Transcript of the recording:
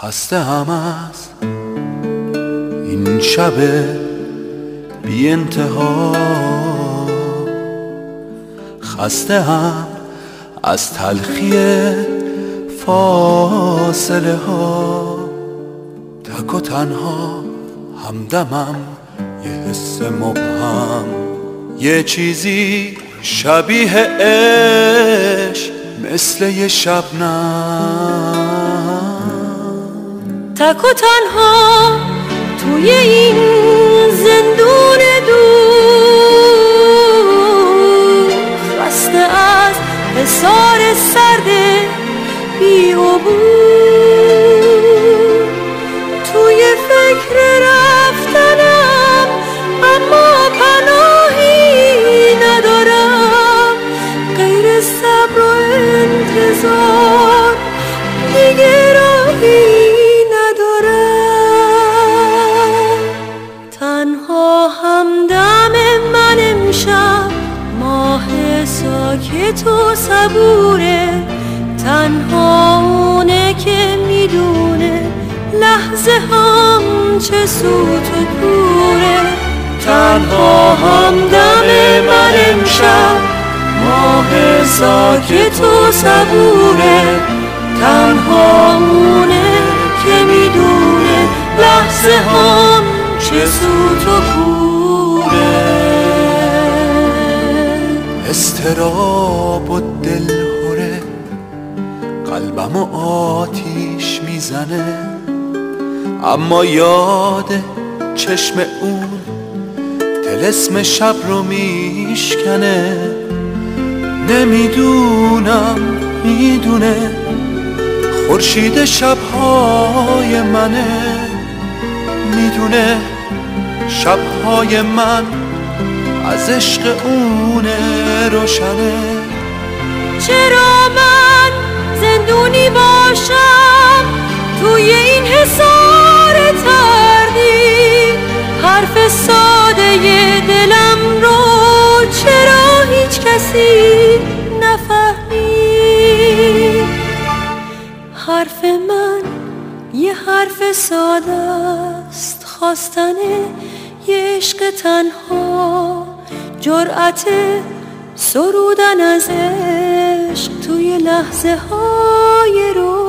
خسته هم از این شب بی انتها، خسته هم از تلخی فاصله ها. تک و تنها همدمم یه حس مبهم، یه چیزی شبیه عشق مثل یه شبنم. تک و تنها توی این زندون دور، خسته از حصار سرد بی عبور. توی فکر رفتنم اما پناهی ندارم غیر صبر و انتظار، دیگه راهی ندارم. تنها همدم من امشب ماه ساکت و صبوره، تنها اونه که میدونه لحظه هم چه سوت و کوره. تنها همدم من امشب ماه ساکت و صبوره، تنها اونه که میدونه لحظه هم چه سوت و کوره. اضطراب و دلهوره قلبمو آتیش میزنه، اما یاد چشم اون طلسم شب رو میشکنه. نمیدونم میدونه خورشید شبهای منه، میدونه شبهای من از عشق اونه روشنه. چرا من زندونی باشم توی این حصار تردید؟ حرف ساده دلم رو چرا هیچ کسی نفهمید؟ حرف من یه حرف ساده است، خواستن یه عشق تنها، جرأت سرودن از عشق توی لحظه های رو